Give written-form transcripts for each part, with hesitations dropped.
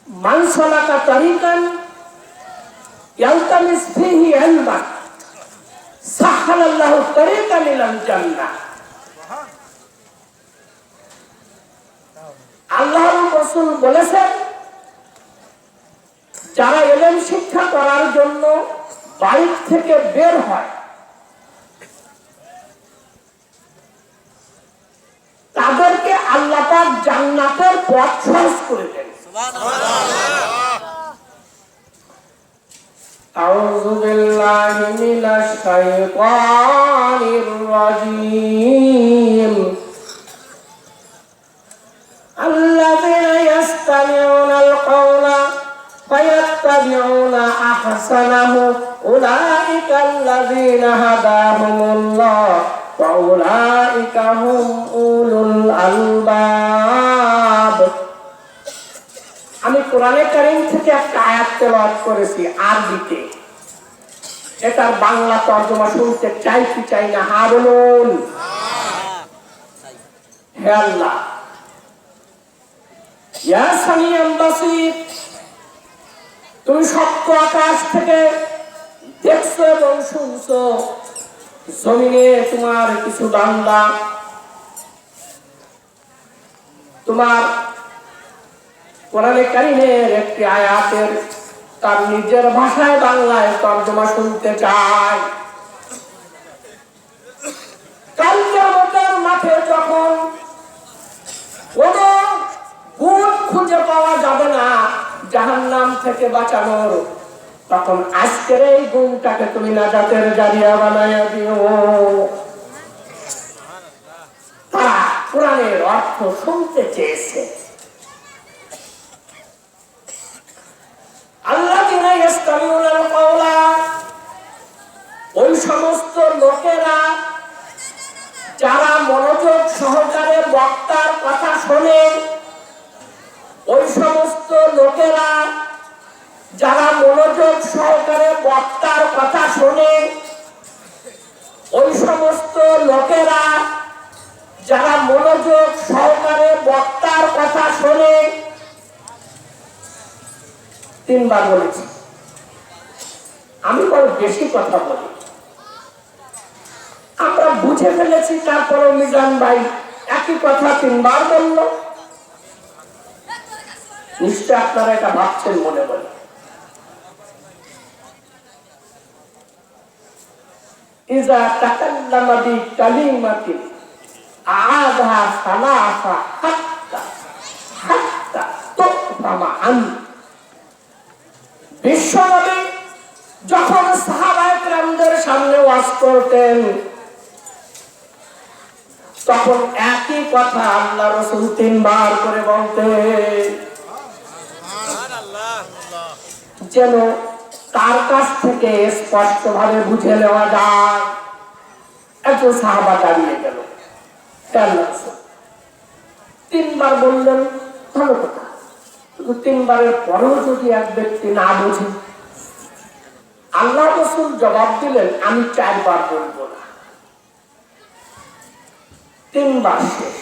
মান সালাকা তারিকান ইয়ালতামিস ফীহি ইলমান সাহালাল্লাহু তারিকান ইলাল জান্নাহ। আল্লাহর রাসূল বলেছেন, যারা ইলম শিক্ষা করার জন্য বাড়ি থেকে বের হয় তাদেরকে আল্লাহ পাক জান্নাতের পথ সহজ করে দেন। আউযু বিল্লাহি মিনাশ শাইতানির রাজীম। আল্লাযীনা ইয়াস্তামিউনাল কাওলা ফায়াত্তাবিউনা আহসানাহু উলাইকাল্লাযীনা হাদাহুমুল্লাহ ওয়া উলাইকা হুম উলুল আলবাব। আমি কোরআনে কারীম থেকে একটা আয়াত তেলাওয়াত করেছি আরবিতে। এটার বাংলা তরজমা শুনতে চাই কি চাই না? হ্যাঁ বলুন। হে আল্লাহ, ইয়া সামিউল বাসীর, তুমি সপ্ত আকাশ থেকে দেখছো এবং শুনছো। জমিনে তোমার কিছু বান্দা তোমার কোরআনে কারীমের একটি আয়াতের তার নিজের ভাষায় বাংলায় তরজমা শুনতে চায়। কাল কিয়ামতের মাঠে যখন কোন গুণ খুঁজে পাওয়া যাবে না জাহান্নাম থেকে বাঁচানোর, তখন আজকের এই গুণটাকে তুমি নাজাতের জারিয়া বানায়া দিও। তারা কোরআনের অর্থ শুনতে চেয়েছে। আল্লাযীনা ইয়াস্তামিউনাল কাওলা, ওই সমস্ত লোকেরা যারা মনোযোগ সহকারে বক্তার কথা শোনে, ওই সমস্ত লোকেরা যারা মনোযোগ সহকারে বক্তার কথা শোনে, ওই সমস্ত লোকেরা যারা মনোযোগ সহকারে বক্তার কথা শোনে। তিনবার বলেছি, আমি বড় বেশি কথা বলি, আমরা বুঝে ফেলেছি। তারপরে মিজান ভাই একই কথা তিনবার বলল। নিশ্চয় আপনারা এটা ভাবছেন মনে মনে। ইজা তাকাল্লামা বিকালিমাতিন আ'আদাহা সালাসা হাত্তা তুফহামা আন। বিশ্বনবী যখন সাহাবায়ে কেরামদের সামনে ওয়াজ করতেন, তখন একই কথা আল্লাহ রাসূল তিনবার করে বলতেন, যেন তার কাছ থেকে স্পষ্ট ভাবে বুঝে নেওয়া যায়। একজন সাহাবা দাঁড়িয়ে গেল, তিনবার বললেন, ভালো কথা, কিন্তু তিনবারের পরেও যদি এক ব্যক্তি না বোঝে, আল্লাহ রাসূল জবাব দিলেন, আমি চারবার বলবো না, তিনবার শেষ।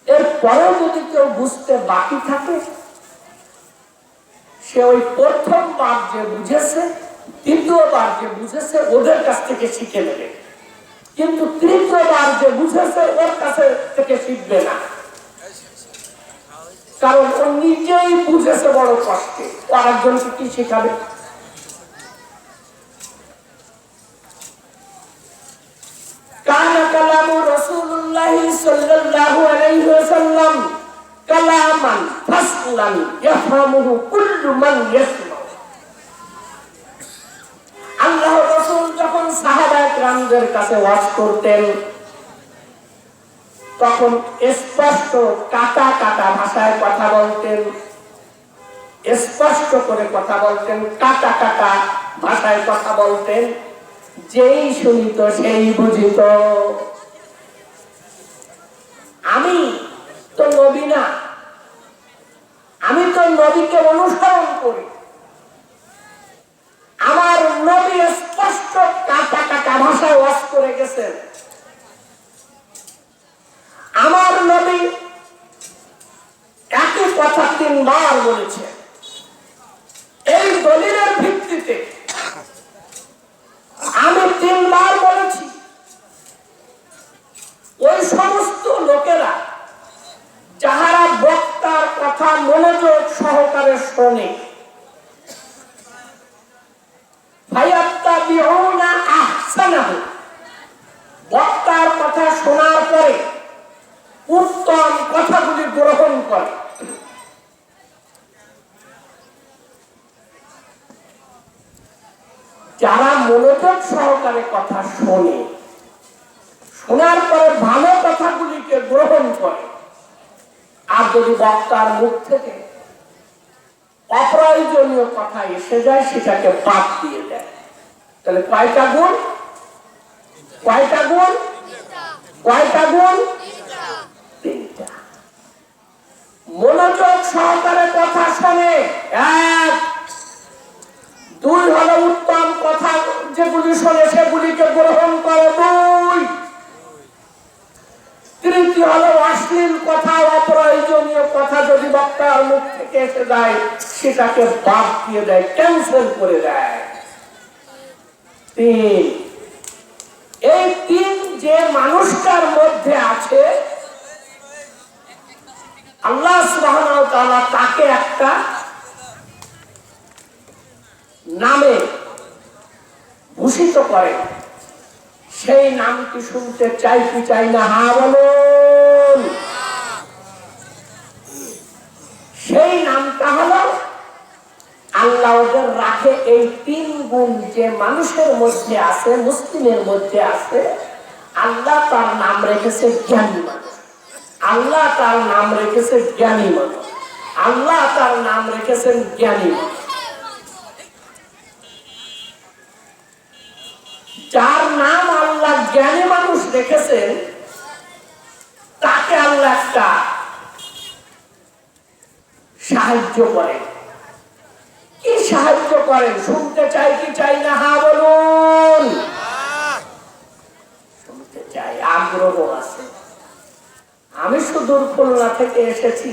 এর পরেও যদি কেউ বুঝতে বাকি থাকে, সে ওই প্রথমবার যে বুঝেছে, দ্বিতীয়বার যে বুঝেছে ওদের কাছ থেকে শিখে নেবে, কিন্তু তৃতীয়বার যে বুঝেছে ওর কাছে থেকে শিখবে না। কারণ ও নিজেই বুঝেছে বড় কষ্টে, ও আরেকজনকে কি শিখাবে? কানা কালামু রাসূলুল্লাহি সাল্লাল্লাহু আলাইহি ওয়াসাল্লাম কালামান ফাসলান ইয়াফহামুহু কুল্লু মান ইয়াসমা। আল্লাহর রাসূল যখন সাহাবায়ে কেরামদের কাছে ওয়াজ করতেন, তখন স্পষ্ট কাটা কাটা ভাষায় কথা বলতেন, স্পষ্ট করে কথা বলতেন, কাটা কাটা ভাষায় কথা বলতেন। যেই শুনিত সেই বুঝিত। আমি তো নবী না, আমি তো নবীকে অনুসরণ করি। আমার নবী স্পষ্ট কাটা কাটা ভাষায় ওয়াজ করে গেছেন। আমার নবী একই কথা 3 বার বলেছে। এই দলিলের ভিত্তিতে আমি 3 বার বলেছি, ওই সমস্ত লোকেরা যাহারা বক্তার কথা মনোযোগ সহকারে শোনে, ফায়াত্তাবিউনা আহসানাহু, বক্তার কথা শোনার পরে উত্তম কথাগুলি গ্রহণ করে। যারা মনোযোগ সহকারে কথা শোনে, শোনার পরে ভালো কথাগুলিকে গ্রহণ করে, আর যদি বক্তার মুখ থেকে অপ্রয়োজনীয় কথা এসে যায় সেটাকে বাদ দিয়ে দেয়, তাহলে কয়টা গুণ? কয়টা গুণ? কয়টা গুণ? 3টা। মনোযোগ সহকারে কথা শোনে 1, 2 হলো উত্তম কথা যেগুলি শোনে সেগুলিকে গ্রহণ করে 2, 3 হলো অশ্লীল কথা, অপ্রয়োজনীয় কথা যদি বক্তার মুখ থেকে এসে যায় সেটাকে বাদ দিয়ে দেয়, ক্যান্সেল করে দেয়। 3, এই 3 যে মানুষটার মধ্যে আছে, আল্লাহ সুবহানাহু ওয়া তাআলা তাকে একটা নামে ভূষিত করে। সেই নামটি শুনতে চাই কি চাই না? হ্যাঁ বলুন। সেই নামটা হলো, আল্লাহ ওদের রাখে এই 3 গুণ যে মানুষের মধ্যে আছে, মুসলিমের মধ্যে আছে। আল্লাহ তার নাম রেখেছে জ্ঞানী মানুষ, আল্লাহ তার নাম রেখেছে জ্ঞানী মানুষ, আল্লাহ তার নাম রেখেছেন জ্ঞানী মানুষ। যার নাম আল্লাহ জ্ঞানী মানুষ রেখেছেন তাকে আল্লাহ একটা সাহায্য করেন। কি সাহায্য করেন? শুনতে চাই কি চাই না? হ্যাঁ বলুন। শুনতে চাই, আগ্রহ আছে। আমি সুদূর খুলনা থেকে এসেছি,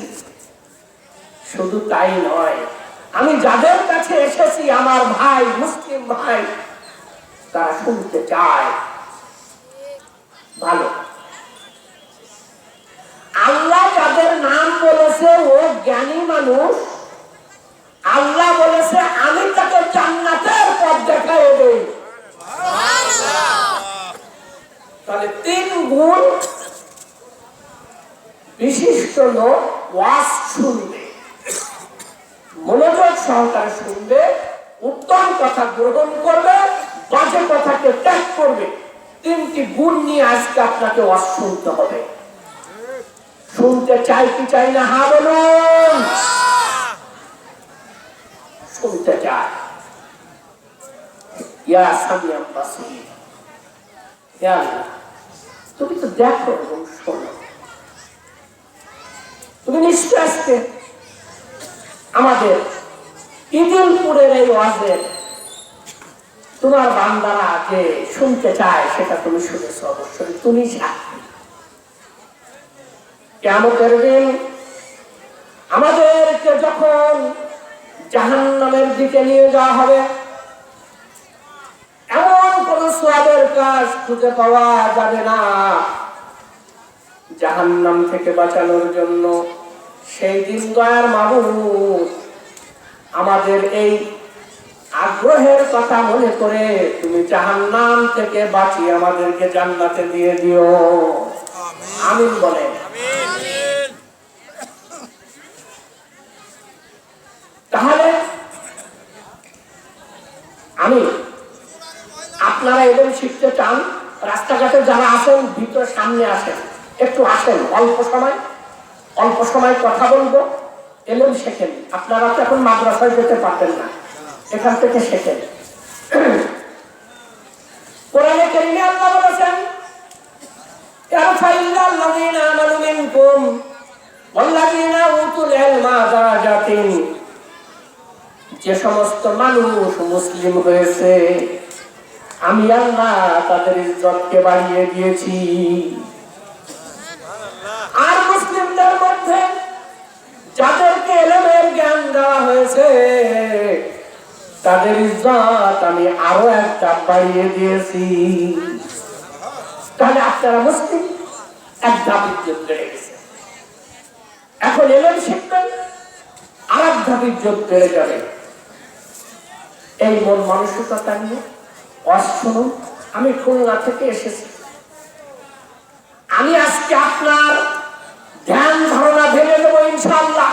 শুধু তাই নয়, আমি যাদের কাছে এসেছি আমার ভাই, মুসলিম ভাই, তারা শুনতে চায়। ভালো। আল্লাহ যাদের নাম বলেছে ও জ্ঞানী মানুষ, আল্লাহ বলেছে আমি তাকে জান্নাতের পথ দেখাই দেই। তাহলে 3 গুণ বিশিষ্ট লোক ওয়াজ শুনবে, মনোযোগ সহকারে শুনবে, উত্তম কথা গ্রহণ করবে, বাজে কথাকে ত্যাগ করবে। 3টি গুণ নিয়ে আজকে আপনাকে ওয়াজ শুনতে হবে। শুনতে চাই কি চাই না? হ্যাঁ বলুন। শুনতে চাই। ইয়া সামিয়াম বাসীর, ইয়া আল্লাহ, তুমি তো দেখো এবং শোনো। তুমি নিশ্চয় আজকে আমাদের ইদিলপুরের এই ওয়াজের তোমার বান্দারা যে শুনতে চায় সেটা তুমি শুনেছ, অবশ্যই তুমি সাক্ষী। কিয়ামতের দিন আমাদেরকে যখন জাহান্নামের দিকে নিয়ে যাওয়া হবে, এমন কোন সওয়াবের কাজ খুঁজে পাওয়া যাবে না জাহান্নাম থেকে বাঁচানোর জন্য। সেই দিন দয়ার মাবুদ আমাদের এই আগ্রহের কথা মনে করে তুমি জাহান্নাম থেকে বাঁচিয়ে আমাদেরকে জান্নাতে দিয়ে দিও। আমিন বলেন। তাহলে আমি, আপনারা এদের শিখতে চান, রাস্তাঘাটে যারা আছেন ভিতরে সামনে আসেন, একটু আসেন, অল্প সময় কথা বলবো, এলেম শেখেন। আপনারা তো এখন মাদ্রাসায় যেতে পারবেন না, এখান থেকে শেখেন। কোরআনে কারীমে আল্লাহ বলেছেন, ইয়ারফাইল্লাযীনা আমানু মিনকুম ওয়াল্লাযীনা উতুল ইলমা দারাজাতিন। যে সমস্ত মানুষ মুসলিম হয়েছে আমি আল্লাহ তাদের ইজ্জতকে বাড়িয়ে দিয়েছি। আর মুসলিমদের মধ্যে যাদেরকে ইলমে দেওয়া হয়েছে তাদের ইজ্জত আমি আরো একটা বাড়িয়ে দিয়েছি। তাহলে আপনারা মুসলিম, এক ধাপ ইজ্জত বেড়ে গেছে। এখন এলেন শিখবেন, আর এক ধাপ ইজ্জত বেড়ে যাবে। এই মন মানসিকতা নিয়ে শুনুন, আমি খুলনা থেকে এসেছি। আমি আজকে আপনার ধ্যান ধারণা ভেঙে দেবো ইনশাআল্লাহ।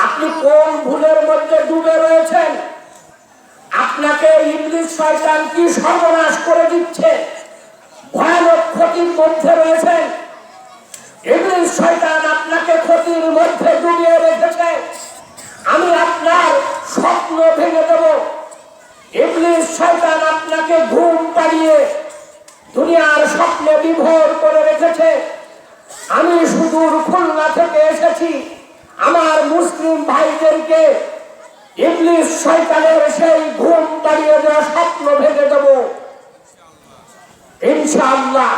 আপনি কোন ভুলের মধ্যে ডুবে রয়েছেন, আপনাকে ইবলিস শয়তান কি সর্বনাশ করে দিচ্ছে, ভয়ানক ক্ষতির মধ্যে রয়েছেন। ইবলিস শয়তান আপনাকে ক্ষতির মধ্যে ডুবিয়ে রেখেছে। আমি আপনার স্বপ্ন ভেঙে দেব। ইবলিস শয়তান আপনাকে ঘুম পাড়িয়ে দুনিয়ার স্বপ্নে বিভোর করে রেখেছে। আমি সুদূর খুলনা থেকে এসেছি আমার মুসলিম ভাইদেরকে ইবলিস শয়তানের সেই ঘুম পাড়িয়ে দেওয়া স্বপ্ন ভেঙে দেব ইনশাআল্লাহ।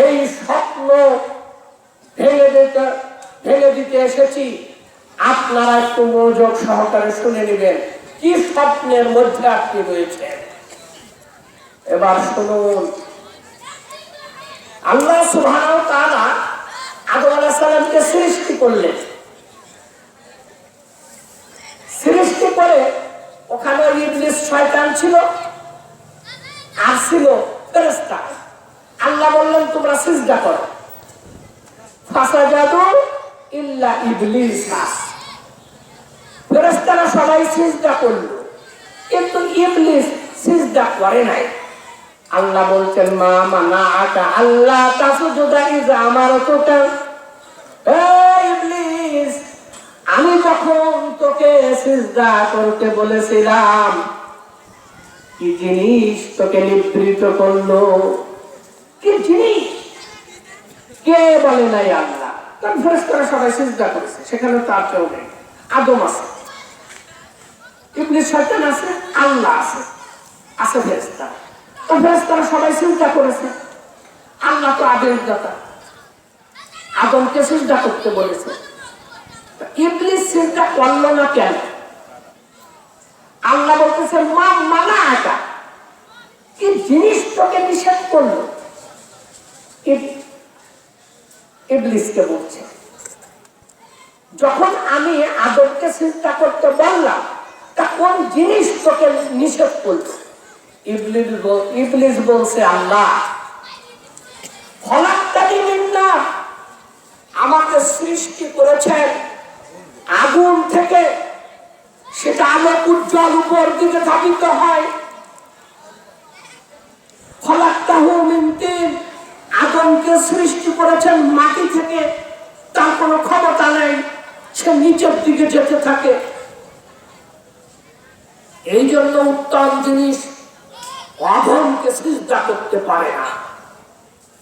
এই স্বপ্ন ভেঙে দিতে এসেছি। আপনারা একটু মনোযোগ সহকারে শুনে নেবেন কি স্বপ্নের মধ্যে আপনি রয়েছেন। এবার শুনুন, আল্লাহ সুবহানাহু ওয়া তাআলা আদম আলাইহিস সালামকে সৃষ্টি করলেন। সৃষ্টি করে ওখানে ইবলিস শয়তান ছিল আর ছিল ফেরেশতা। আল্লাহ বললেন তোমরা সিজদা করো, ফাসাজাদু ইল্লা ইবলিস। ফেরেশতারা সবাই সিজদা করলো, কিন্তু ইবলিস সিজদা করে নাই। আল্লাহ বলছেন মা মানাআকা আল্লাহ তাসজুদা ইযা আমারতুকা। ইবলিস, আমি যখন তোকে সিজদা করতে বলেছিলাম কি জিনিস তোকে নিবৃত করলো, কি জিনিস? কে বলে নাই? আল্লাহ। তখন ফেরেশতারা সবাই সিজদা করেছে, সেখানে তার কেউ নেই। আদম আছে, ইবলিস শয়তান আছে, আল্লাহ আছে, আছে ফেরেশতা। তো ফেরেশতারা সবাই সিজদা করেছে। আল্লাহ তো আদেশদাতা, আদমকে সিজদা করতে বলেছে। ইবলিস সিজদা করলো না কেন? আল্লাহ বলতেছে মা মানাআকা, কি জিনিস তোকে নিষেধ করলো? ইবলিসকে বলছে যখন আমি আদমকে সিজদা করতে বললাম তা কোন জিনিস তোকে নিষেধ করলো? ইবলিস বলছে আল্লাহ খলাকতানি মিন নার, আমাকে সৃষ্টি করেছেন আগুন থেকে, সেটা আলোক উজ্জ্বল উপর দিকে ধাবিত হয়। খলাকতাহু মিন তিন, আদমকে সৃষ্টি করেছেন মাটি থেকে, তার কোনো ক্ষমতা নেই, সে নিচের দিকে যেতে থাকে। এই জন্য উত্তম জিনিস আদমকে সিজদা করতে পারে না।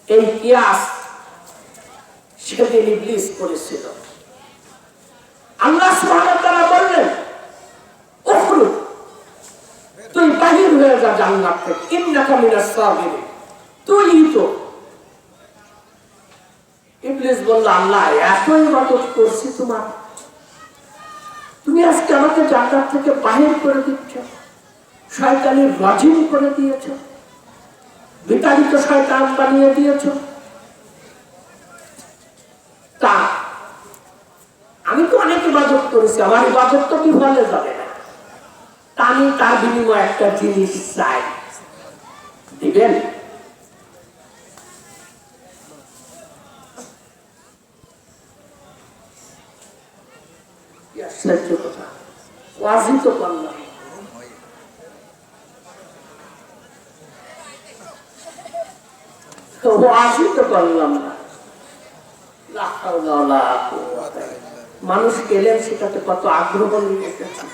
এই কিয়াস সেদিন ইবলিস করেছিল। আল্লাহ সুবহানাহু ওয়া তাআলা বললেন উখরুজ, তুই বাহির হয়ে যা জান্নাত থেকে, ইন্নাকা মিনাস সাগিরিন, তুই তো। ইবলিস বলল আল্লাহ এত ইবাদত করছি তোমার, তুমি আজকে আমাকে জান্নাত থেকে বাহির করে দিচ্ছ, শয়তানের রাজিম করে দিয়েছ, বিতাড়িত শয়তান বানিয়ে দিয়েছ। তা আমি তো অনেক ইবাদত করেছি, আমার ইবাদত তো কি ফলে যাবে না, তা আমি তার বিনিময়ে একটা জিনিস চাই, দিবেন? কথা ওয়াজি তো করলাম, ওয়াজি তো করলাম না। মানুষ গেলেন সেটাতে কত আগ্রহ নিয়ে এসেছে।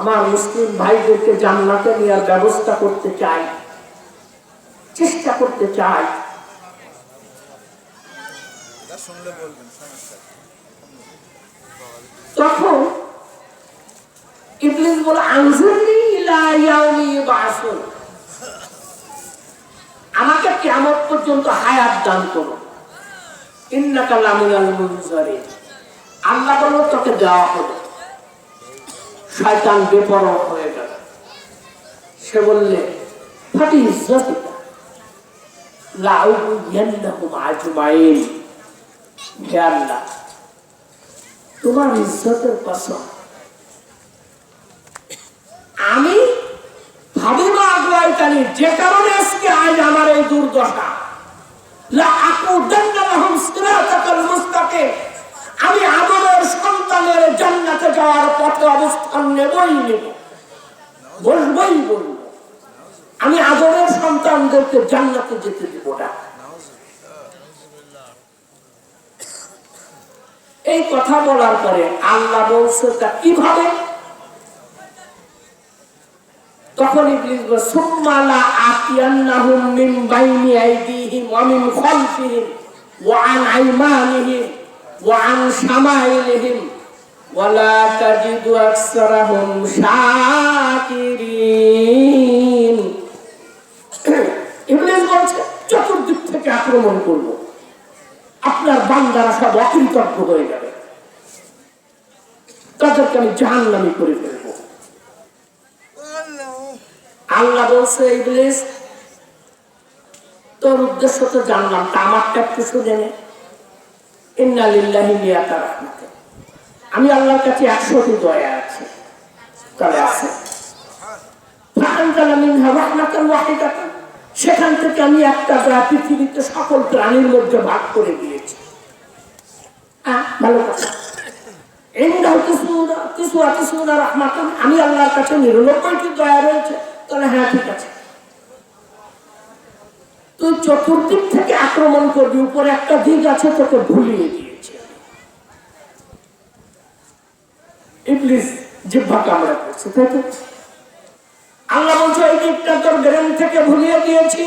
আমার মুসলিম ভাইদেরকে জান্নাতে নেওয়ার ব্যবস্থা করতে চাই, চেষ্টা করতে চাই। তখন ইবলিস বলে আনজিরনি ইলা ইয়াউমি ইউবাসুন, আমাকে কিয়ামত পর্যন্ত হায়াত দান করো, ইন্নাকা লামিনাল মুনজারিন। আল্লাহ বলল তখন তোমাকে দেওয়া হলো। শয়তান বেপরোয়া হয়ে গেল। সে বললে ফাটি ইজ্জতিকা লাউয়ান্নাহুম আজমাইন, হে আল্লাহ তোমার ইজ্জতের কসম, আমি ভাবিমা আগুয়াইতানি, যে কারণে আজকে আজ আমার এই দুর্দশা, লা আকুদান্না লাহুম সিরাতাকাল মুস্তাকিম, আমি আদমের সন্তানের জান্নাতে যাওয়ার পথে অবস্থান নেবই নেব, বলবই বলব। আমি আদমের সন্তানদেরকে জান্নাতে যেতে দেব না। এই কথা বলার পরে আল্লাহ বলছে তা কিভাবে? তখন ইবলিস বলে সুম্মা লা আতিয়ান্নাহুম মিন বাইনি আইদিহিম ওয়া মিন খালফিহিম ওয়া আন আইমানিহিম ওয়া আন শামাইলিহিম ওয়া লা তাজিদু আকসারাহুম শাকিরিন। ইবলিস বলছে চতুর্দিক থেকে আক্রমণ করব, আপনার বান্দারা সব অকৃতজ্ঞ হয়ে যাবে, তাদেরকে আমি জাহান্নামী করে ফেলবো। আল্লাহ বলছে ইবলিস তোর উদ্দেশ্য তো জানলাম, তা আমারটা একটু শুনে নে। ইন্না লিল্লাহি মিয়াতা রাহমাত, আমি আল্লাহর কাছে 100টি দয়া আছে, তাহলে আছে। ফাআনজালা মিনহা রাহমাতান ওয়াহিদাতান, সেখান থেকে আমি একটা দয়া পৃথিবীতে সকল প্রাণীর মধ্যে ভাগ করে দিয়েছি। ভালো কথা। আমি আল্লাহর কাছে 99টি দয়া রয়েছে, তাহলে হ্যাঁ ঠিক আছে। তুই চতুর্দিক থেকে আক্রমণ করবি, উপরে একটা দিক আছে তোকে ভুলিয়ে দিয়েছে। ইবলিস জিহ্বা কামড়া করছে, তাই তো? আল্লাহ বলছে এই দিকটা তোর ব্রেন থেকে ভুলিয়ে দিয়েছি।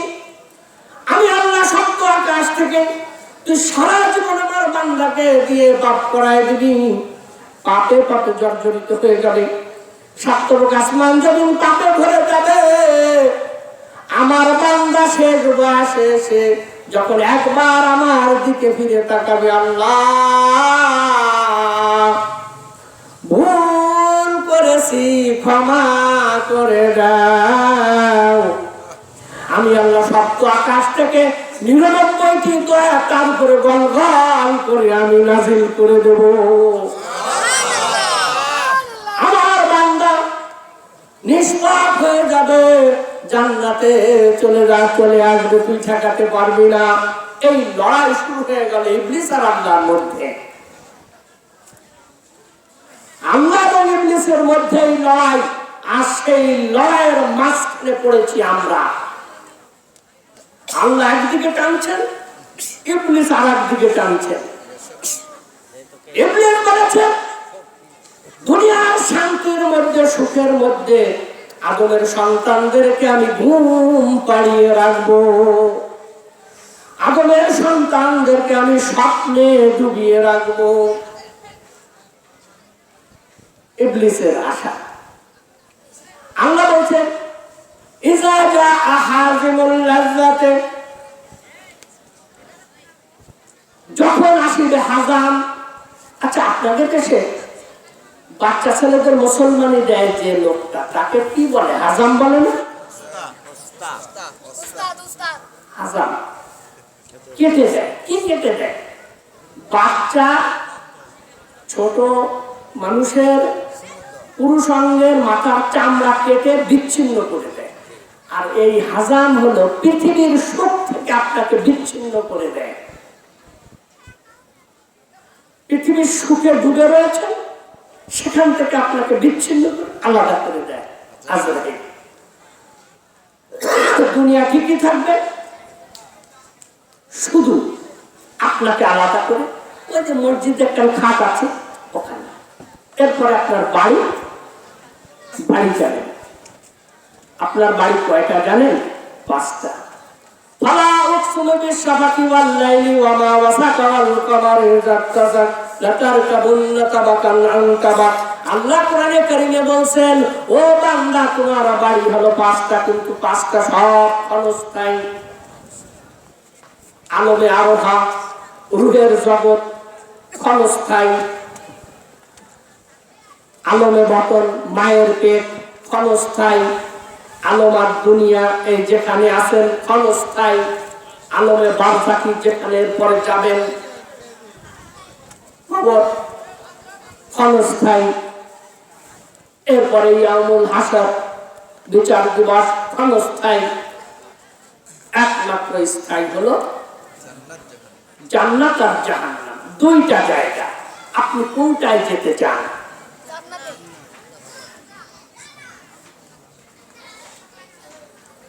আমি আল্লাহ সপ্ত আকাশ থেকে তুই সারা জীবন আমার বান্দাকে দিয়ে পাপ করায় দিবি, পাপে পাপে জর্জরিত হয়ে যাবে, সপ্তলোক আসমান জমিন পাপে ভরে যাবে। আমার বান্দা শেষ বয়সে এসে যখন একবার আমার দিকে ফিরে তাকাবে, আল্লাহ ভুল করেছি ক্ষমা করে দাও, আমি আল্লাহ সপ্ত আকাশ থেকে 99টি দয়া তার উপরে গলগল করে আমি নাজিল করে দেব। আমার বান্দা নিষ্পাপ হয়ে যাবে, জান্নাতে চলে আসবে, তুই ঠেকাতে পারবি না। এই লড়াই শুরু হয়ে গেল ইবলিস আর আল্লাহর মধ্যে। আল্লাহ এবং ইবলিসের মধ্যে এই লড়াই, আর সেই লড়াইয়ের মাঝখানে পড়েছি আমরা। আল্লাহ একদিকে টানছেন, ইবলিস আর একদিকে টানছেন। ইবলিস বলেছে দুনিয়ার শান্তির মধ্যে, সুখের মধ্যে আদমের সন্তানদেরকে আমি ঘুম পাড়িয়ে রাখবো, আদমের সন্তানদেরকে আমি স্বপ্নে ডুবিয়ে রাখবো। ইবলিসের আশা। আল্লাহ বলছেন ইজা জাআ হাযিমুল লাযযাতে, যখন আসিবে হাজাম। আচ্ছা, আপনাদের দেশে বাচ্চা ছেলেদের মুসলমানি দেয় যে লোকটা, তাকে কি বলে? হাজাম বলে না? হাজাম কেটে দেয়। কি কেটে দেয়? বাচ্চা ছোট মানুষের পুরুষাঙ্গের মাথার চামড়া কেটে বিচ্ছিন্ন করে দেয়। আর এই হাজাম হলো পৃথিবীর সুখ থেকে আপনাকে বিচ্ছিন্ন করে দেয়। পৃথিবীর সুখে ডুবে রয়েছে, সেখান থেকে আপনাকে বিচ্ছিন্ন করে আলাদা করে দেয় আজরাইল। দুনিয়া ঠিকই থাকবে, শুধু আপনাকে আলাদা করে ওই যে মসজিদে একটা খাট আছে ওখানে। এরপরে আপনার বাড়ি জানেন। আপনার বাড়ি কয়টা জানেন? 5টা। ফালা উকসিমু বিশ-শাফাকি ওয়াল-লাইলি ওয়া মা ওয়াসাকা ওয়াল-কামারি ইযা ইত্তাসাক লাতারকাবুন্না তাবাকান আন তাবাক। আল্লাহ কোরআনে কারীমে বলছেন, ও বান্দা তোমার বাড়ি হলো 5টা, কিন্তু 5টা সব ক্ষণস্থায়ী। আলমে আরোহা, রূহের জগৎ ক্ষণস্থায়ী। আলমে বতন মায়ের পেট ক্ষণস্থায়ী, আলমার দুনিয়া এই যেখানে আছেন ক্ষণস্থায়ী, আলমে বারজাকি যেখানে পরে যাবেন কবর ক্ষণস্থায়ী, এরপরে ইয়াউমুল হাসর বিচার দিবস ক্ষণস্থায়ী, একমাত্র স্থায়ী হলো জান্নাত আর জাহান্নাম। দুইটা জায়গা, আপনি কোনটায় যেতে চান?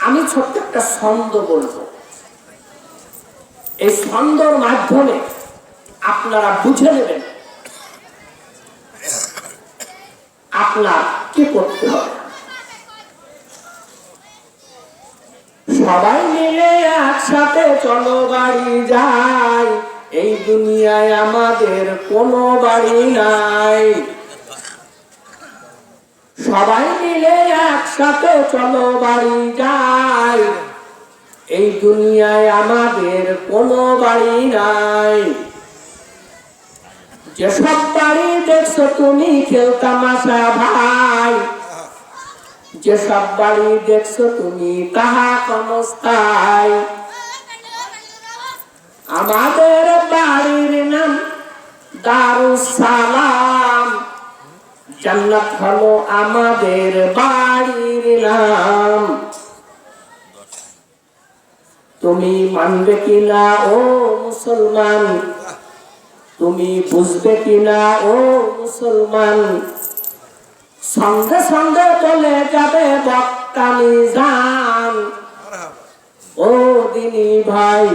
আমি ছোট্ট একটা ছন্দ বলবো, এই ছন্দর মাধ্যমে আপনারা বুঝে নেবেন আপনার কি করতে হবে। সবাই মিলে একসাথে চলো বাড়ি যাই, এই দুনিয়ায় আমাদের কোনো বাড়ি নাই। সবাই মিলে একসাথে চলো বাড়ি যাই, এই দুনিয়ায় আমাদের কোনো বাড়ি নাই। যেসব বাড়ি দেখছো তুমি খেলতামাশা ভাই, যেসব বাড়ি দেখছো তুমি তাহা ক্ষণস্থায়ী। আমাদের বাড়ির নাম দারুস সালাম, জান্নাত হলো আমাদের বাড়ির নাম। তুমি মানবে কিনা ও মুসলমান, তুমি বুঝবে কিনা ও মুসলমান, সঙ্গে সঙ্গে চলে যাবে বক্তানি জান। ও দিনী ভাই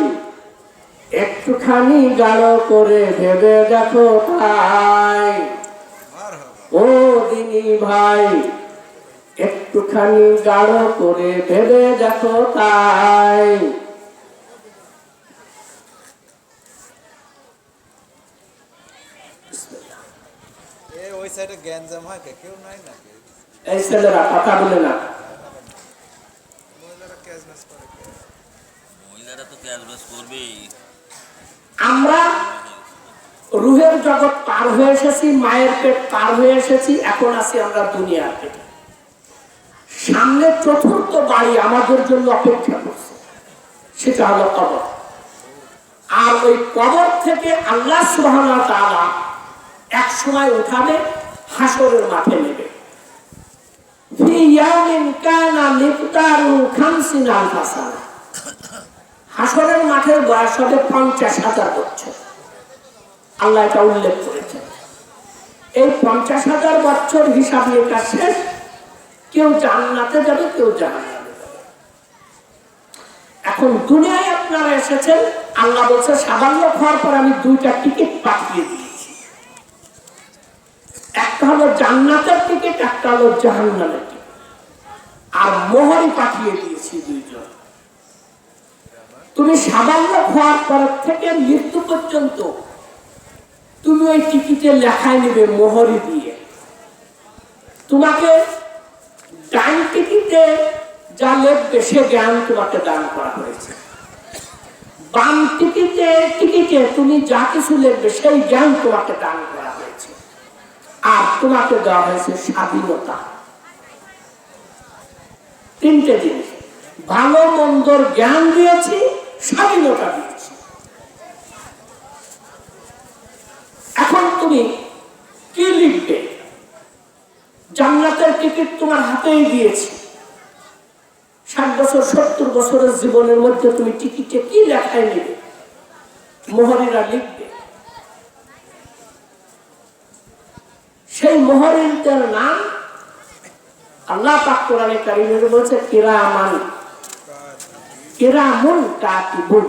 একটুখানি গাঢ় করে ভেবে দেখো তাই, ও দিনী ভাই একটুখানি গাঢ় করে ভেবে দেখো তাই। ওই সাইডে গ্যাঞ্জাম হয়, কেউ নাই নাকি? এই ছেলেরা কথা বলে না, মহিলারা ক্যাশবাস করে, মহিলারা তো ক্যাশবাস করবেই। আমরা রুহের জগৎ পার হয়ে এসেছি, মায়ের পেট পার হয়ে এসেছি, এখন আছি আমরা দুনিয়ার পেটে। সামনে চতুর্থ বাড়ি আমাদের জন্য অপেক্ষা করছে, সেটা হলো কবর। আর ওই কবর থেকে আল্লাহ সুবহানাহু ওয়া তাআলা এক সময় উঠাবে, হাসরের মাঠে নেবে। ফি ইয়াউমিন কানা মিকদারু 50,000 সানা, হাসরের মাঠের বয়স হবে 50,000 বছর। আল্লাহ এটা উল্লেখ করেছেন। এই 50,000 বছর হিসাব নিকাশ শেষ, কেউ জান্নাতে যাবে, কেউ জাহান্নামে যাবে। এখন দুনিয়ায় আপনারা এসেছেন, আল্লাহ বলছে সামান্য খাওয়ার পর আমি দুইটা টিকিট পাঠিয়ে দিয়েছি, একটা হলো জান্নাতের টিকিট, একটা হলো জাহান্নামের টিকিট, আর মোহরই পাঠিয়ে দিয়েছি দুইজন। তুমি সামান্য খাওয়ার পর থেকে মৃত্যু পর্যন্ত তুমি ওই টিকিটে লেখায় নেবে মোহরি দিয়ে। তোমাকে ডান টিকিটে যা লিখবে সে জ্ঞান তোমাকে দান করা হয়েছে, বাম টিকিটে তুমি যা কিছু লিখবে সেই জ্ঞান তোমাকে দান করা হয়েছে। আর তোমাকে দেওয়া হয়েছে স্বাধীনতা। তিনটে জিনিস, ভালো মন্দর জ্ঞান দিয়েছি, স্বাধীনতা দিয়েছি। এখন তুমি কি লিখবে? জান্নাতের টিকিট তোমার হাতেই দিয়েছি, 60 বছর 70 বছরের জীবনের মধ্যে তুমি টিকিটে কি লেখায় নেবে? মোহরিরা লিখবে। সেই মোহরিদের নাম আল্লাহ পাক কোরআনে কারীমে বলেছে কিরামুন কাতিবুন।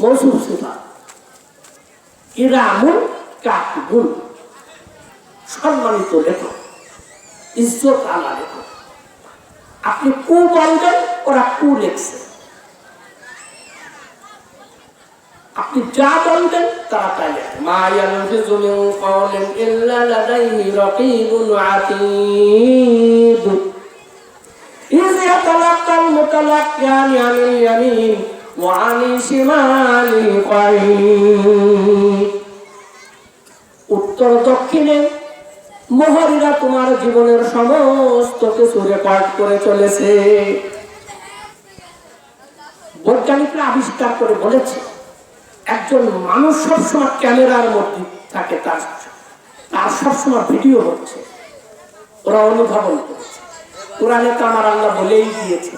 মৌসুফ সিফাত কিরামুন কাতিবুন, সম্মানিত লেখক, ইজ্জত আলা লেখক। আপনি কু বলবেন, ওরা কু লেখছে। আপনি যা বলবেন তারা তাই লেখে। মা ইয়ালফিযু মিন কাওলিন ইল্লা লাদাইহি রাকীবুন আতীদ। ইয ইয়াতালাক্কাল মুতালাক্কিয়ানি আনিল ইয়ামিন ওয়া আনিশ শিমালি কাঈদ। উত্তর দক্ষিণে মোহরীরা তোমার জীবনের সমস্ত কিছু রেকর্ড করে চলেছে। বৈজ্ঞানিকরা আবিষ্কার করে বলেছে একজন মানুষ সবসময় ক্যামেরার মধ্যে থাকে, তার সবসময় ভিডিও হচ্ছে, ওরা অনুধাবন করেছে। কোরআনে তো আমার আল্লাহ বলেই দিয়েছে।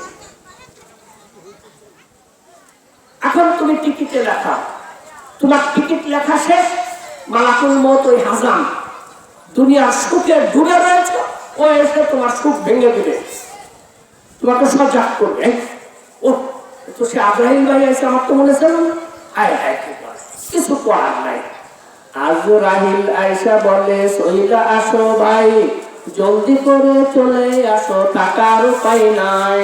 এখন তুমি টিকিটে লেখা, তোমার টিকিট লেখা শেষ, মালাকুল মউত ওই হাসান দুনিয়ার সুখে ডুবে রয়েছে, ও এসে তোমার সুখ ভেঙে দিবে, তোমাকে সজাগ করবে। ও তো সে আজরাইল ভাই আছে, আমার তো মনে ছিল না। হায় হায়, কিছু করার নাই। আজরাইল আয়েশা বলে সইলা আসো ভাই, জলদি করে চলে আসো, টাকার উপায় নাই।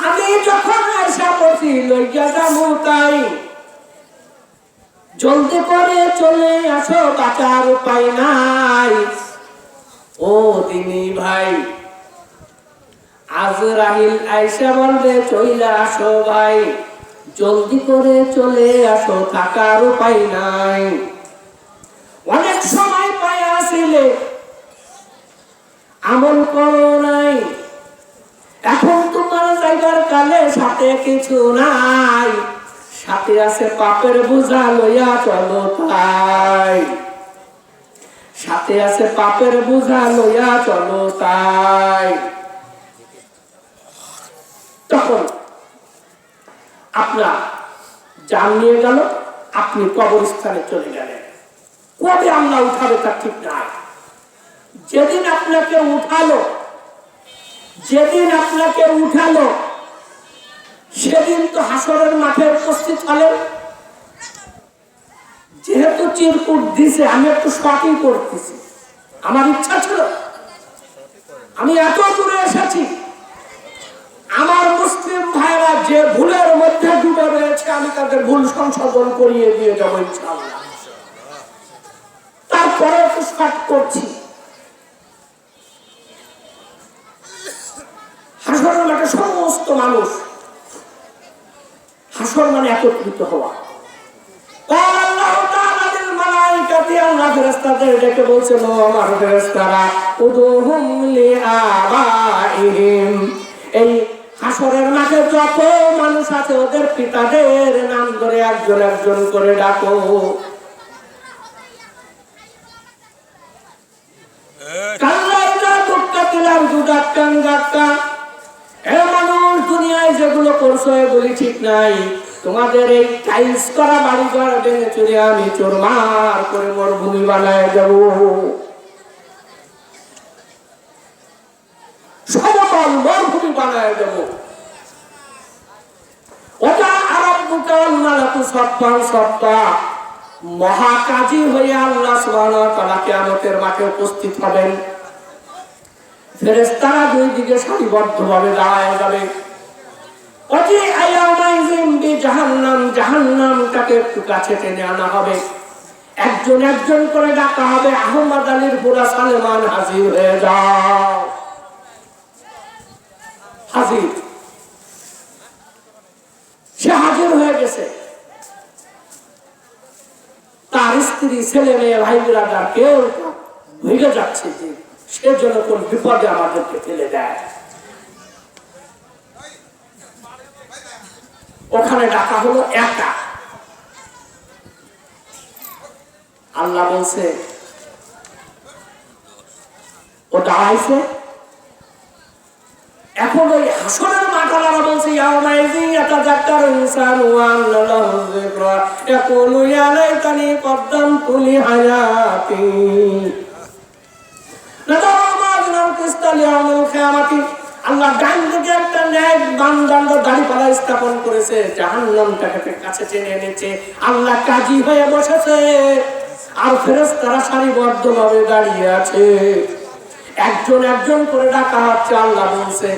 আমি যখন আয়েশা বলছি লইয়া যাবো তাই, জলদি করে চলে আসো, বাঁচার উপায় নাই। ও দিনী ভাই, আজরাইল আয়েশা বলবে চইলা আসো ভাই, জলদি করে চলে আসো, থাকার উপায় নাই। অনেক সময় পাইয়াছিলে, আমল করো নাই, এখন তোমার যাইবার কালে সাথে কিছু নাই, সাথে আছে পাপের বোঝা লইয়া চলো তাই, সাথে আছে পাপের বোঝা লইয়া চলো তাই। তখন আপনার জান নিয়ে গেল, আপনি কবরস্থানে চলে গেলেন। কবে আল্লাহ উঠাবে তার ঠিক নাই। যেদিন আপনাকে উঠালো, যেদিন আপনাকে উঠালো সেদিন তো হাসরের মাঠে উপস্থিত হলেন। যেহেতু চিরকুট দিছে, আমি একটু শর্টই করতেছি, আমার ইচ্ছা ছিল, আমি এত দূরে এসেছি, আমার মুসলিম ভাইরা যে ভুলের মধ্যে ডুবে রয়েছে আমি তাদের ভুল সংশোধন করিয়ে দিয়ে যাবো ইনশাআল্লাহ। তারপরে একটু শর্ট করছি। হাসরের মাঠে সমস্ত মানুষ, হাসর মানে একত্রিত হওয়া। আল্লাহ ফেরেশতাদের ডেকে বলছেন, ও আমার ফেরেশতারা, উদুহুম লিআবাইহিম, এই হাসরের মাঠে যত মানুষ আছে ওদের পিতাদের নাম ধরে একজন একজন করে ডাকো। মানুষ দুনিয়ায় যেগুলো করছো এগুলি ঠিক নাই, তোমাদের এই টাইলস করা বাড়ি ঘর ভেঙে চুরে আমি চোরমার করে মরুভূমি বানায় যাব, সমতল মরুভূমি বানায় যাব। ওটা আরব বুকাল মালাকু সত্তান সত্তা, মহাকাজী হয়ে আল্লাহ সুবহানাহু ওয়া তাআলা কিয়ামতের মাঠে উপস্থিত হবেন। ফেরেশতারা দুই দিকে সারিবদ্ধভাবে দাঁড়ায় যাবে। অতি আয়ামাইজিম বি জাহান্নাম, জাহান্নামটাকে একটু কাছে টেনে আনা হবে, একজন একজন করে ডাকা হবে, আহমদ আলীর পুরা সালেমান হাজির হয়ে যাও। হাজির, সে হাজির হয়ে গেছে। তার স্ত্রী, ছেলে মেয়ে, ভাই বিরাদার কেউ ভেঙে যাচ্ছে যে সেজন্য কোন বিপদে আমাদেরকে ফেলে দেয়। ওখানে ডাকা হলো একা। আল্লাহ বলছে, ও দাঁড়াইছে। এখন ওই হাসরের মাঠালারা বলছে, ইয়াউমাইযিন ইয়াতাযাক্কারুল ইনসানু ওয়া আন্না লাহু যিকরা ইয়াকুলু ইয়া লাইতানি কদ্দামতু লিহায়াতি নাদামাদিনাল কিসতা লিয়াউমিল কিয়ামাতি। আল্লাহ ডান দিকে একটা ন্যায় মানদণ্ড দাঁড়িপাল্লা স্থাপন করেছে, জাহান্নামটাকে কাছে টেনে এনেছে। আল্লাহ কাজী হয়ে বসেছে আর ফেরেশতারা সারিবদ্ধভাবে দাঁড়িয়ে আছে, একজন একজন করে ডাকা হচ্ছে। আল্লাহ বলছে,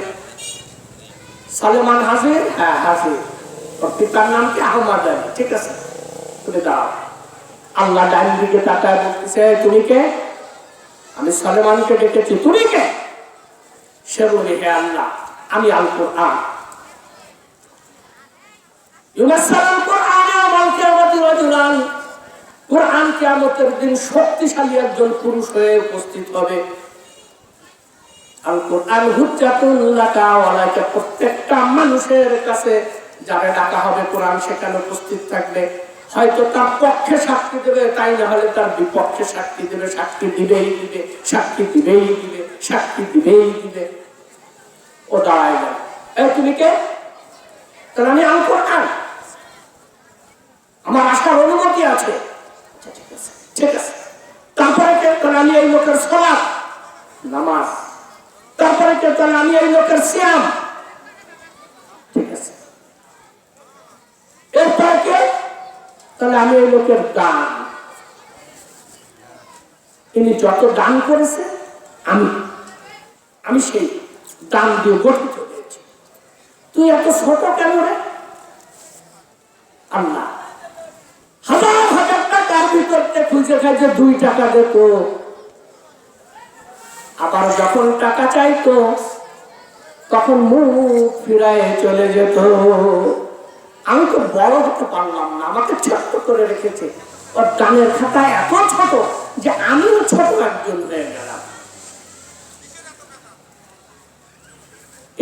সালেমান হাজির? হ্যাঁ হাজির। ওর পিতার নাম কি? আহমদ আলী। ঠিক আছে, তুমি দাও। আল্লাহ ডান দিকে তাকায় বলতেছে, তুমি কে? আমি সালেমানকে ডেকেছি। তুমি কে? সে বলে, হে আল্লাহ, আমি আল কোরআন। ইউনাসাল কোরআনে ওয়াল কিয়ামাতি রাজুলান, কোরআন কিয়ামতের দিন শক্তিশালী একজন পুরুষ হয়ে উপস্থিত হবে। আল কোরআন হুজ্জাতুন লাকা ওয়া লাকা, প্রত্যেকটা মানুষের কাছে যারা ডাকা হবে কোরআন সেখানে উপস্থিত থাকবে। হয়তো তার পক্ষে সাক্ষী দেবে, তাই না হলে তার বিপক্ষে সাক্ষী দেবে। সাক্ষী দিবেই দিবে, সাক্ষী দিবেই দিবে, সাক্ষী দিবেই দিবে। ও দাঁড়ায় যাবে, এই তুমি কে? তাহলে আমি আল কোরআন, আমার আসার অনুমতি আছে। আচ্ছা ঠিক আছে, ঠিক আছে। তারপরে কে? তাহলে আমি এই লোকের সালাত নামাজ। তারপরে কে? তাহলে আমি এই লোকের সিয়াম। ঠিক আছে। এরপরে কে? তাহলে আমি এই লোকের দান। তিনি যত দান করেছে আমি সেই দান দিয়ে গঠিত হয়েছি। তুই এত ছোট কেন রে? আল্লাহ হাজার হাজার টাকার ভিতরতে খুঁজে খাইছে 2 টাকা দিত, আবার যখন টাকা চাইতো তখন মুখ ফিরায় চলে যেত। আমি তো বড় হতে পারলাম না, আমাকে ছোট্ট করে রেখেছে। ওর দানের খাতা এত ছোট যে আমিও ছোট একজন হয়ে গেলাম।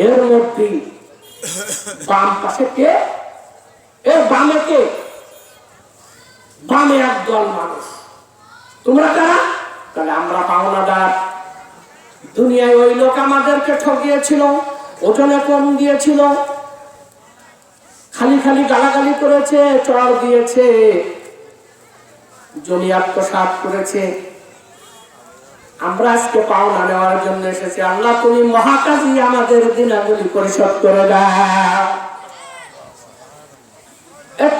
এর মধ্যে বাম পাশে কে? এর বামে কে? বামে একদল মানুষ। তোমরা কারা? তাহলে আমরা পাওনাদার। দুনিয়ায় ওই লোক আমাদেরকে ঠকিয়েছিল, ওজনে কম দিয়েছিল, খালি খালি গালাগালি করেছে, চড় দিয়েছে, জমি আত্মসাৎ করেছে। আমরা আজকে পাওনা নেওয়ার জন্য এসেছি। আল্লাহ তুমি মহাকাজী আমাদের দিনাগুলি পরিশোধ করে দাও।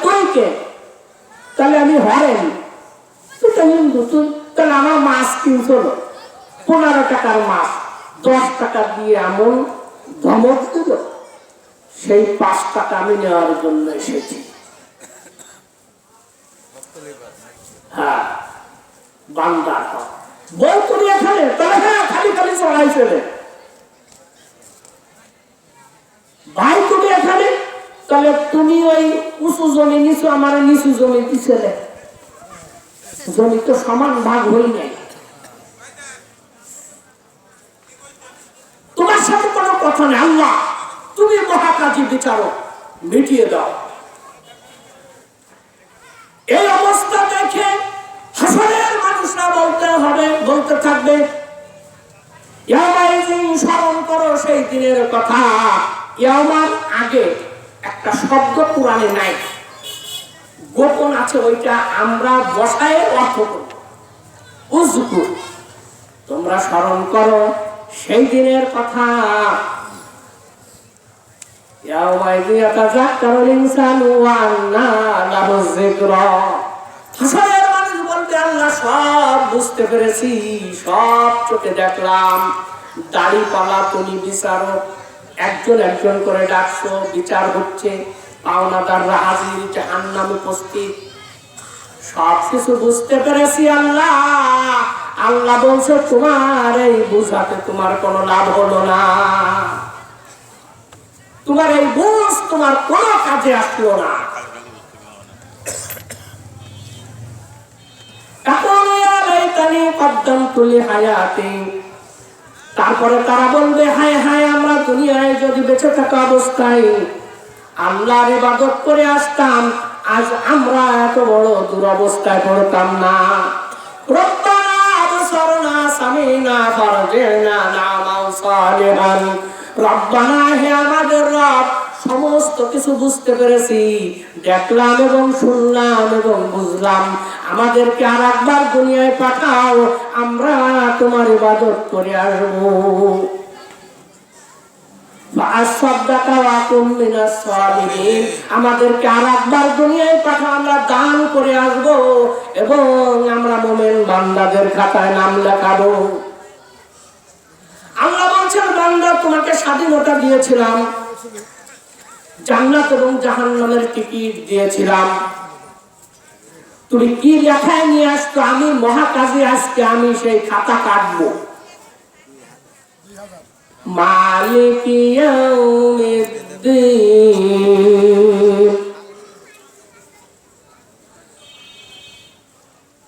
তুই কে? তাহলে আমি হরেন। তুই তো হিন্দু, তুই তাহলে আমার মাছ কিনছ 15 টাকার মাছ 10 টাকা দিয়ে এমন ধমক দিল, সেই 5 টাকা আমি নেওয়ার জন্য এসেছি। হ্যাঁ, বান্দা বল তুমি এখানে? তাহলে হ্যাঁ, খালি খালি চড়াই ফেলে। ভাই তুমি এখানে? তাহলে তুমি ওই উঁচু জমি নিছো, আমার নিচু জমি দিছিলে। জমি তো সমান ভাগ হই নাই। তোমার সাথে কোনো কথা নেই। আল্লাহ তুমি মহাকাজী বিচারক, মিটিয়ে দাও। এই অবস্থা দেখে হাসরের মানুষরা বলতে থাকবে, স্মরণ করো সেই দিনের কথা। ইয়ামার আগে একটা শব্দ কোরআনে নাই, গোপন আছে, ওইটা আমরা বসায় অর্থ করব। উযকুর, তোমরা স্মরণ করো সেই দিনের কথা। হাসরের মানুষ বলতে আল্লাহ সব বুঝতে পেরেছি, সব চোখে দেখলাম। দাড়ি পালা তুমি বিচারক, একজন একজন করে ডাকছো, বিচার হচ্ছে, পাওনাদাররা হাজির, জাহান্নাম উপস্থিত, সব কিছু বুঝতে পেরেছি। আল্লাহ আল্লাহ বলছে তোমার এই বুঝাতে তোমার কোনো লাভ হলো না, তোমার এই বুঝ তোমার কোনো কাজে আসলো না। তারপরে তারা বলবে, হায় হায়, আমরা দুনিয়ায় যদি বেঁচে থাকা অবস্থায় আল্লাহর ইবাদত করে আসতাম, আজ আমরা এত বড় দুরবস্থায় পড়তাম না। রব্বানা আবসারনা সামিনা ফারজিনা না'মাল সালিহান। রব্বানা, হে আমাদের রব, সমস্ত কিছু বুঝতে পেরেছি, দেখলাম এবং শুনলাম এবং বুঝলাম, আমাদেরকে আর একবার দুনিয়ায় পাঠাও, আমরা তোমার ইবাদত করে আসবো। আমাদেরকে আর একবার দুনিয়ায় পাঠাও, আমরা দান করে আসবো এবং আমরা মুমিন বান্দাদের খাতায় নাম লেখাবো। আল্লাহ বলছেন, বান্দা তোমাকে স্বাধীনতা দিয়েছিলাম, জান্নাত এবং জাহান্নামের টিকিট দিয়েছিলাম, তুমি কি লেখায় নিয়ে আসতো? আমি মহাকাজী, আজকে আমি সেই খাতা কাটবো। মালিক ইয়াউমিদ্দিন।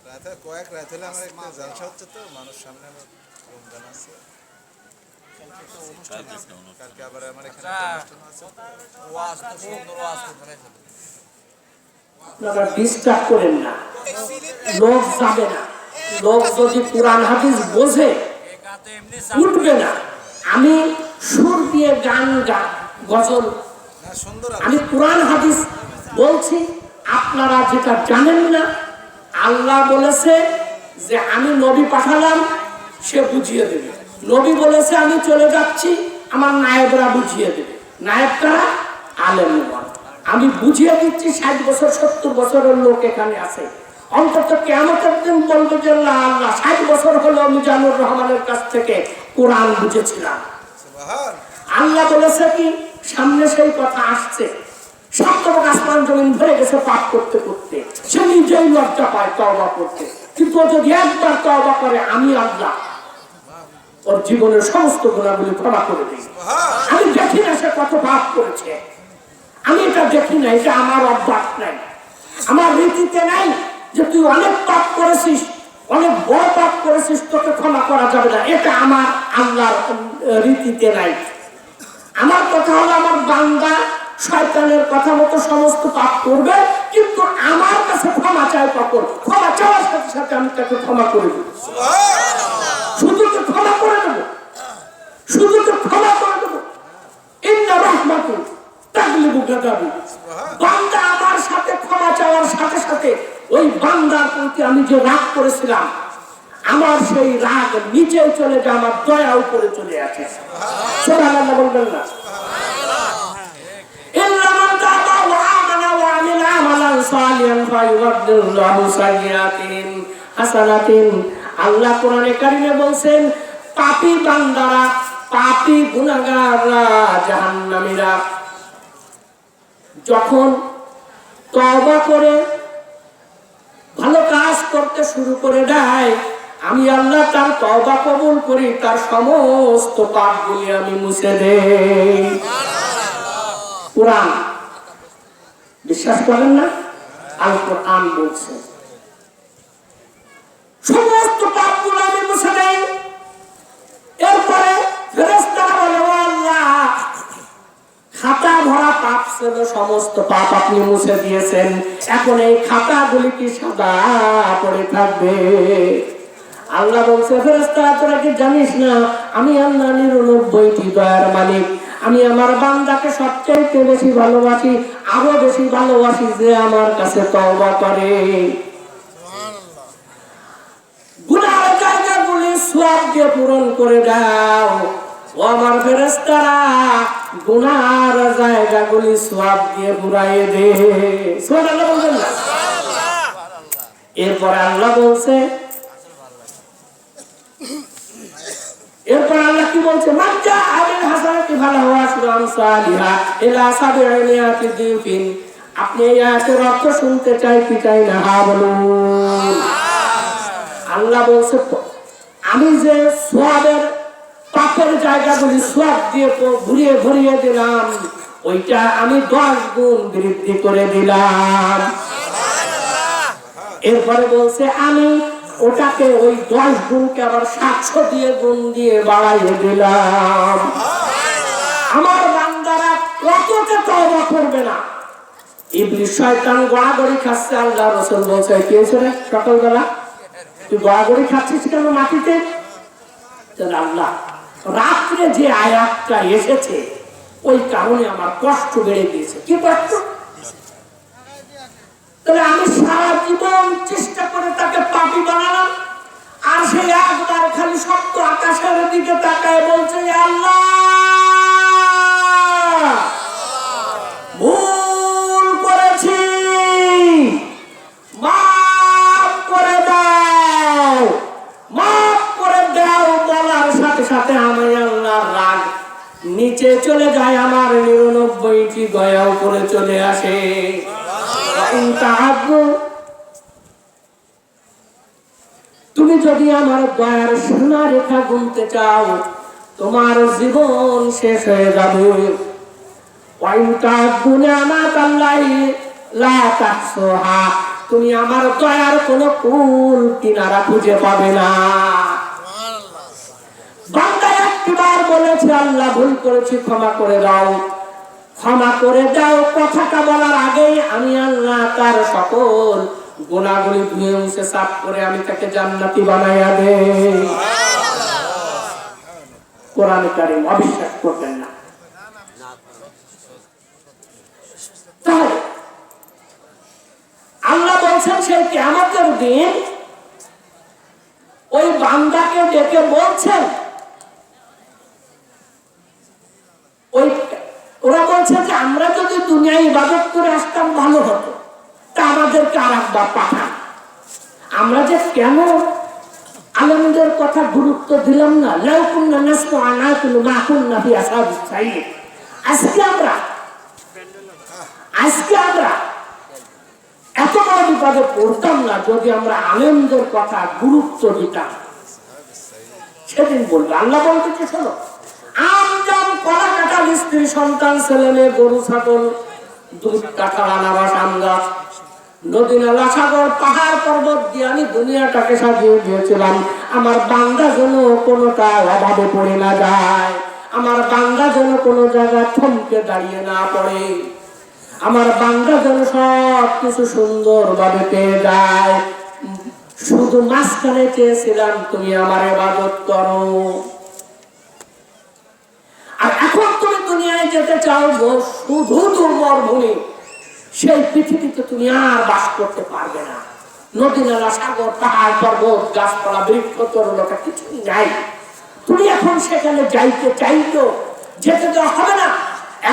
রাতে কয়েক রাত হলে আমার একটু জালসা হচ্ছে তো মানুষ সামনে আমার রমজান আছে কালকে একটা অনুষ্ঠান। কালকে আবার আমার এখানে একটা অনুষ্ঠান আছে আপনারা ডিস্টার্ব করেন না, লোক যাবে না। লোক যদি কোরআন হাদিস বোঝে উঠবে না। আমি সুর দিয়ে গান গজল, না সুন্দর আমি কোরআন হাদিস বলছি। আপনারা যেটা জানেন না, আল্লাহ বলেছে যে আমি নবী পাঠালাম, সে বুঝিয়ে দেবে। নবী বলেছে আমি চলে যাচ্ছি, আমার নায়েবরা বুঝিয়ে দেবে। নায়েবরা আলেমগণ, আমি বুঝিয়ে দিচ্ছি। 60 বছর 70 বছরের লোক এখানে আছে, অন্তত কিয়ামতের দিন বলবে যে আল্লাহ 60 বছর হলো মিজানুর রহমানের কাছ থেকে কোরআন বুঝেছিলাম। সুবহান আল্লাহ বলেছে কি, সামনে সেই কথা আসছে। সপ্তম আসমান জমিন ভরে গেছে পাপ করতে করতে, সে নিজেই লজ্জা পায় তওবা করতে। কিন্তু ও যদি একবার তওবা করে, আমি আল্লাহ ওর জীবনের সমস্ত গুণাগুলি ক্ষমা করে দিই। আমি দেখি না সে কত পাপ করেছে, আমি এটা দেখি না। এটা আমার অভ্যাস নাই, আমার রীতিতে নাই যে তুই অনেক পাপ করেছিস, অনেক বড় পাপ করেছিস, তোকে ক্ষমা করা যাবে না। এটা আমার আল্লাহর রীতিতে নাই। আমার কথা হলো, আমার বান্দা শয়তানের কথা মতো সমস্ত পাপ করবে, কিন্তু আমার কাছে ক্ষমা চায়। কখন ক্ষমা চাওয়ার সাথে সাথে আমি তাকে ক্ষমা করে দেব। শুধু তো ক্ষমা করে দেবো, শুধু তো ক্ষমা করে দেবো। ইন্না রাহমাতু তাগলিবু গাদাবি। বান্দা আমার সাথে ক্ষমা চাওয়ার সাথে সাথে ওই বান্দার প্রতি আমি যে রাগ করেছিলাম, আমার সেই রাগ নিচে চলে যায়, আমার দয়া উপরে চলে আসে। সুবহানাল্লাহ বলবেন না? ইল্লা মান তাবা ওয়া আমানা ওয়া আমিলা আমালান সালিহান ফায়ুবাদদিলুল্লাহু সাইয়্যাতিহিম হাসানাতিন। আল্লাহ কোরআনে কারিমে বলছেন, পাপী বান্দারা, পাপী গুনাহগাররা, জাহান্নামীরা যখন তওবা করে ভালো কাজ করতে শুরু করে দেয়, আমি আল্লাহ তার তওবা কবুল করি, তার সমস্ত পাপগুলি আমি মুছে দেই। কোরআন বিশ্বাস করেন না? আল কোরআন বলছে সমস্ত পাপগুলো আমি মুছে দেই। এরপরে ফেরেশতারা বলে, ও আল্লাহ, খাতা ভরা পাপ ছিল, সমস্ত পাপ আপনি মুছে দিয়েছেন, এখন এই খাতাগুলি কি সাদা পড়ে থাকবে? আল্লাহ বলছে, ফেরেশতারা তোরা কি জানিস না আমি আল্লাহ 99টি দয়ার মালিক। আমি আমার বান্দাকে সবচেয়ে বেশি ভালোবাসি, আরো বেশি ভালোবাসি যে আমার কাছে তওবা করে। গুনার জায়গাগুলি সওয়াব দিয়ে পূরণ করে দাও। ও আমার ফেরেশতারা, গুনার জায়গাগুলি সওয়াব দিয়ে পুরাইয়ে দে। সুবহানাল্লাহ বলবেন না? এরপর আল্লাহ বলছে, এরপর আল্লাহ কি বলছে, মাজ্জা আবিল হাসানাতি ফালাহু আশরু আমসালিহা ইলা সাবি'মিয়াতি দিফিন। আপনি এই আয়াতের অর্থ শুনতে চাই কি চাই না? হ্যাঁ বলুন। আল্লাহ বলছে, আমি যে সওয়াবের পাপের জায়গাগুলি সওয়াব দিয়ে ঘুরিয়ে ঘুরিয়ে দিলাম, ওইটা আমি 10 গুণ বৃদ্ধি করে দিলাম। এরপরে বলছে, আমি ওটাকে ওই 10 গুণকে আবার 700 দিয়ে গুণ দিয়ে বাড়াইয়ে দিলাম। আমার বান্দারা কতটা তওবা করবে না। ইবলিস শয়তান গড়াগড়ি খাচ্ছে। আল্লাহ রাসূল বলছে, কি হয়েছে রে সকালবেলা তুই গড়াগড়ি খাচ্ছিস কেন মাটিতে? আল্লাহ, রাত্রে যে আয়াতটা এসেছে ওই কারণে আমার কষ্ট বেড়ে গিয়েছে। কি কষ্ট? তাহলে আমি সারা জীবন চেষ্টা করে তাকে পাপী বানালাম, আর সে একবার খালি সপ্ত আকাশের দিকে তাকায় বলছে, আল্লাহ ভুল করেছি, মাফ করে দাও, মাফ করে দাও। বলার সাথে সাথে আমি আল্লাহর রাগ নিচে চলে যায়, আমার 99টি দয়া উপরে চলে আসে। তুমি যদি আমার দয়ার সীমা রেখা গুনতে চাও, তোমার জীবন শেষ হয়ে যাবে। তুমি আমার দয়ার কোন কুল কিনারা খুঁজে পাবে না। বান্দা একবার বলেছে, আল্লাহ ভুল করেছি, ক্ষমা করে দাও, ক্ষমা করে দাও। কথাটা বলার আগেই আমি আল্লাহ তার সকল গুনাহগুলি ধুয়ে মুছে সাফ করে আমি তাকে জান্নাতি বানাইয়া দেই। কোরআন কারীম অবিশ্বাস করবেন না। তাহলে আল্লাহ বলছেন সেই কিয়ামতের দিন ওই বান্দাকে ডেকে বলছেন, ওরা বলছে যে আমরা যদি দুনিয়ায় ইবাদত করে আসতাম ভালো হতো, তা আমাদেরকে আর একবার পাঠান। আমরা যে কেন আলেমদের কথা গুরুত্ব দিলাম না, লাউ কুন্না নাসমাউ না কুনু মা কুন্না ফি আসহাবিস সাইয়্যিদ। আজকে আমরা এত বড় বিপদে পড়তাম না যদি আমরা আলেমদের কথা গুরুত্ব দিতাম। সেদিন বলবে আল্লাহ বলতে শোনো, আম জাম কলা কাঁঠাল, স্ত্রী সন্তান, ছেলে মেয়ে, গরু ছাগল, দুধ কাঁঠাল, আনারস, আম গাছ, নদী নালা, সাগর, পাহাড় পর্বত দিয়ে আমি দুনিয়াটাকে সাজিয়ে দিয়েছিলাম আমার বান্দা যেন কোনোটা অভাবে পড়ে না যায়, আমার বান্দা যেন কোনো জায়গা থমকে দাঁড়িয়ে না পড়ে, আমার বান্দা যেন সব কিছু সুন্দর ভাবে পেয়ে যায়। শুধু মাঝখানে চেয়েছিলাম তুমি আমার ইবাদত করো। আর এখন তুমি দুনিয়ায় যেতে চাও শুধু মরুভূমি, সেই পৃথিবীতে তুমি আর বাস করতে পারবে না। নদী নালা, সাগর, পাহাড় পর্বত, গাছপালা, বৃক্ষ, তরুলতা কিছুই নাই। তুমি এখন সেখানে যাইতে চাইতো, যেতে দেওয়া হবে না।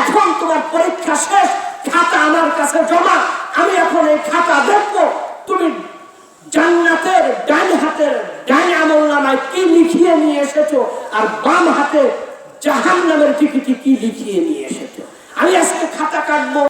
এখন তোমার পরীক্ষা শেষ, খাতা আমার কাছে জমা, আমি এখন এই খাতা দেখবো তুমি জান্নাতের ডান হাতের ডান আমলনামায় কি লিখিয়ে নিয়ে এসেছো, আর বাম হাতে জাহান্নামের টিকিটে কি লিখিয়ে নিয়ে এসেছো। আমি আজকে খাতা কাটবো।